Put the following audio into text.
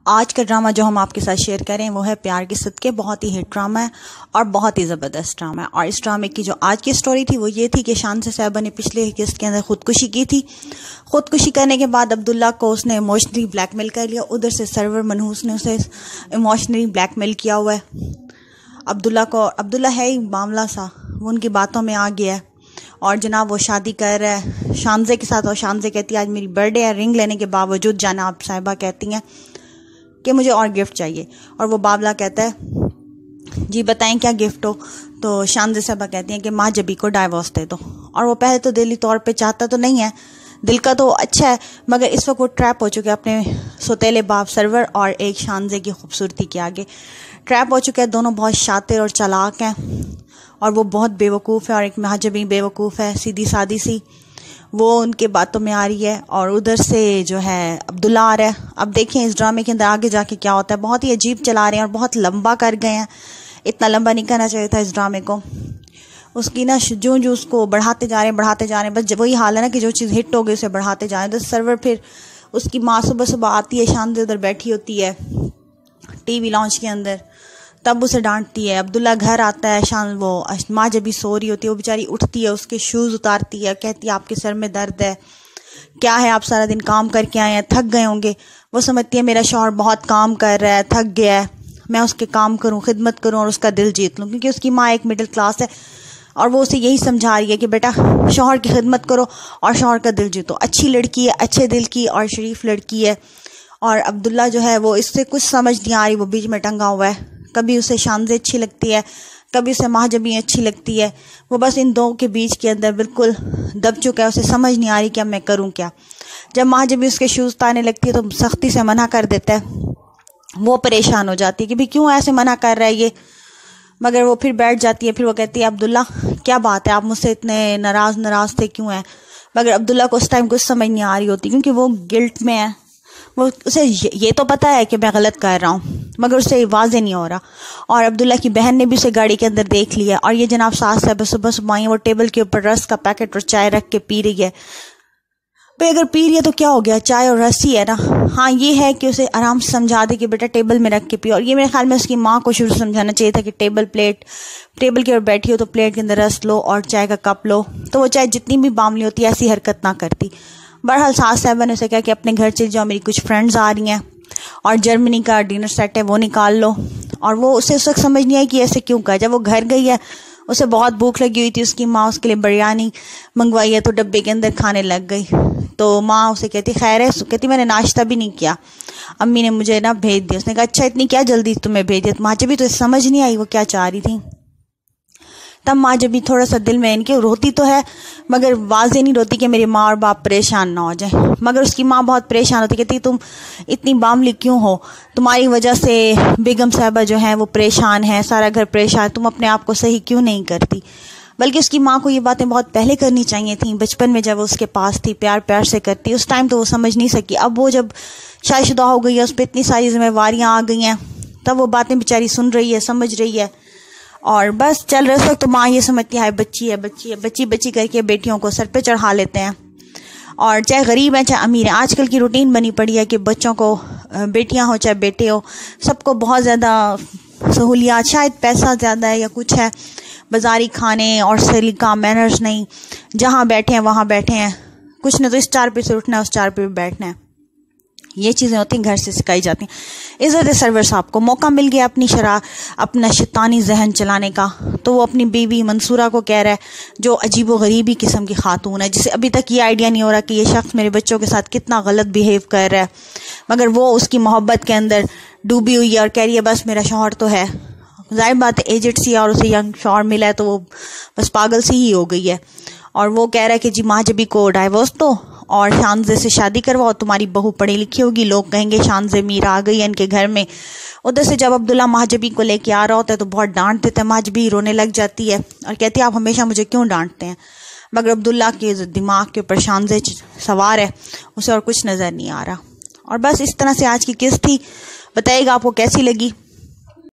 आज का ड्रामा जो हम आपके साथ शेयर करें वो है प्यार के सदके। बहुत ही हिट ड्रामा है और बहुत ही ज़बरदस्त ड्रामा है। और इस ड्रामे की जो आज की स्टोरी थी वो ये थी कि शांजा साहिबा ने पिछले किस्त के अंदर खुदकुशी की थी। खुदकुशी करने के बाद अब्दुल्ला को उसने इमोशनली ब्लैकमेल कर लिया। उधर से सरवर मनहूस ने उसे इमोशनली ब्लैकमेल किया हुआ है। अब्दुल्ला है ही मामला सा, वो उनकी बातों में आ गया है और जनाब वो शादी कर रहा है शांजे के साथ। और शांजे कहती है आज मेरी बर्थडे है। रिंग लेने के बावजूद जनाब साहिबा कहती हैं कि मुझे और गिफ्ट चाहिए। और वो बाबला कहता है जी बताएं क्या गिफ्ट हो। तो शांजा साहिबा कहती हैं कि माँ जबी को डाइवोर्स दे दो। और वो पहले तो दिली तौर पे चाहता तो नहीं है, दिल का तो अच्छा है, मगर इस वक्त वो ट्रैप हो चुके अपने सौतेले बाप सरवर और एक शांजे की खूबसूरती के आगे ट्रैप हो चुके हैं। दोनों बहुत शातिर और चालाक हैं और वो बहुत बेवकूफ़ है और एक महाजबी बेवकूफ़ है, सीधी सादी सी। वो उनके बातों में आ रही है और उधर से जो है अब्दुल्ला आ रहा है। अब देखें इस ड्रामे के अंदर आगे जाके क्या होता है। बहुत ही अजीब चला रहे हैं और बहुत लंबा कर गए हैं। इतना लंबा नहीं करना चाहिए था इस ड्रामे को। उसकी ना जो उसको बढ़ाते जा रहे हैं बस वही हाल है ना कि जो चीज़ हिट हो गई उसे बढ़ाते जा रहे हैं। तो सर्वर फिर उसकी माँ सुबह सुबह आती है, शांति उधर बैठी होती है टीवी लॉन्च के अंदर, तब उसे डांटती है। अब्दुल्ला घर आता है, वो माँ जब भी सो रही होती है वो बेचारी उठती है, उसके शूज़ उतारती है, कहती है आपके सर में दर्द है, क्या है आप सारा दिन काम करके आए हैं, थक गए होंगे। वो समझती है मेरा शौहर बहुत काम कर रहा है, थक गया है, मैं उसके काम करूं, खिदमत करूं और उसका दिल जीत लूं। क्योंकि उसकी माँ एक मिडिल क्लास है और वो उसे यही समझा रही है कि बेटा शौहर की खिदमत करो और शौहर का दिल जीतो। अच्छी लड़की है, अच्छे दिल की और शरीफ लड़की है। और अब्दुल्ला जो है वो इससे कुछ समझ नहीं आ रही, वो बीच में टंगा हुआ है। कभी उसे शांजे अच्छी लगती है, कभी उसे महाजबी अच्छी लगती है। वो बस इन दो के बीच के अंदर बिल्कुल दब चुका है। उसे समझ नहीं आ रही कि अब मैं करूं क्या। जब महाजबी उसके शूज़ उतारने लगती है तो सख्ती से मना कर देता है। वो परेशान हो जाती है कि भाई क्यों ऐसे मना कर रहा है ये, मगर वो फिर बैठ जाती है। फिर वो कहती है अब्दुल्ला क्या बात है, आप मुझसे इतने नाराज़ थे क्यों हैं। मगर अब्दुल्ला को उस टाइम कुछ समझ नहीं आ रही होती क्योंकि वो गिल्ट में है। वो उसे ये तो पता है कि मैं गलत कर रहा हूँ मगर उसे वाज़े नहीं हो रहा। और अब्दुल्ला की बहन ने भी उसे गाड़ी के अंदर देख लिया। और ये जनाब सास साहब सुबह सुबह आई, वो टेबल के ऊपर रस का पैकेट और चाय रख के पी रही है। भाई अगर पी रही है तो क्या हो गया, चाय और रस ही है ना। हाँ ये है कि उसे आराम से समझा दे कि बेटा टेबल में रख के पियो। और ये मेरे ख्याल में उसकी माँ को शुरू समझाना चाहिए था कि टेबल के ऊपर बैठी हो तो प्लेट के अंदर रस लो और चाय का कप लो, तो वो चाय जितनी भी बामली होती है ऐसी हरकत ना करती। बहरहाल सास साहबा ने उसे कहा कि अपने घर चले जाओ, मेरी कुछ फ्रेंड्स आ रही हैं और जर्मनी का डिनर सेट है वो निकाल लो। और वो उसे उस वक्त समझ नहीं आई कि ऐसे क्यों कहा। जब वो घर गई है उसे बहुत भूख लगी हुई थी, उसकी माँ उसके लिए बिरयानी मंगवाई है तो डब्बे के अंदर खाने लग गई। तो माँ उसे कहती खैर है, कहती मैंने नाश्ता भी नहीं किया, अम्मी ने मुझे ना भेज दिया। उसने कहा अच्छा इतनी क्या जल्दी तुम्हें भेज दिया। माँ जब भी तो समझ नहीं आई वो क्या चाह रही थी। तब माँ जब भी थोड़ा सा दिल में इनके रोती तो है मगर वाज़े नहीं रोती कि मेरी माँ और बाप परेशान ना हो जाए। मगर उसकी माँ बहुत परेशान होती, कहती तुम इतनी बामली क्यों हो, तुम्हारी वजह से बेगम साहिबा जो है वो परेशान है, सारा घर परेशान है, तुम अपने आप को सही क्यों नहीं करती। बल्कि उसकी माँ को ये बातें बहुत पहले करनी चाहिए थी, बचपन में जब वो उसके पास थी प्यार प्यार से करती। उस टाइम तो वो समझ नहीं सकी। अब वो जब शादीशुदा हो गई है, उस पर इतनी सारी जिम्मेवारियाँ आ गई हैं, तब वो बातें बेचारी सुन रही है, समझ रही है और बस चल रहे वक्त तो माँ ये समझती है बच्ची करके बेटियों को सर पे चढ़ा लेते हैं। और चाहे गरीब है चाहे अमीर है, आजकल की रूटीन बनी पड़ी है कि बच्चों को बेटियां हो चाहे बेटे हो सबको बहुत ज़्यादा सहूलियात, शायद पैसा ज़्यादा है या कुछ है, बाजारी खाने और सलीका मैनर्स नहीं, जहाँ बैठे हैं वहाँ बैठे हैं, कुछ न तो इस चार पे से उठना है उस चार पे बैठना है। ये चीज़ें होती हैं घर से सिखाई जाती हैं। इज़्ज़त सरवर साहब को मौका मिल गया अपना शैतानी जहन चलाने का। तो वो अपनी बीवी मंसूरा को कह रहा है जो अजीब व गरीबी किस्म की खातून है, जिसे अभी तक ये आइडिया नहीं हो रहा कि ये शख्स मेरे बच्चों के साथ कितना गलत बिहेव कर रहा है, मगर वो उसकी मोहब्बत के अंदर डूबी हुई है और कह रही है बस मेरा शौहर तो है। जाहिर बात है एजेड सी और उसे यंग शौहर मिला है तो वो बस पागल सी ही हो गई है। और वो कह रहा है कि जी माँ जबी को डाइवोर्स दो और शांजे से शादी करवाओ, तुम्हारी बहू पढ़ी लिखी होगी, लोग कहेंगे शांजे मीरा आ गई है इनके घर में। उधर से जब अब्दुल्ला महाजबी को लेके आ रहा होता है तो बहुत डांट देता है, महाजबी रोने लग जाती है और कहती है आप हमेशा मुझे क्यों डांटते हैं। मगर अब्दुल्ला के दिमाग के ऊपर शांजे सवार है, उसे और कुछ नज़र नहीं आ रहा। और बस इस तरह से आज की किस्त थी। बताइएगा आपको कैसी लगी।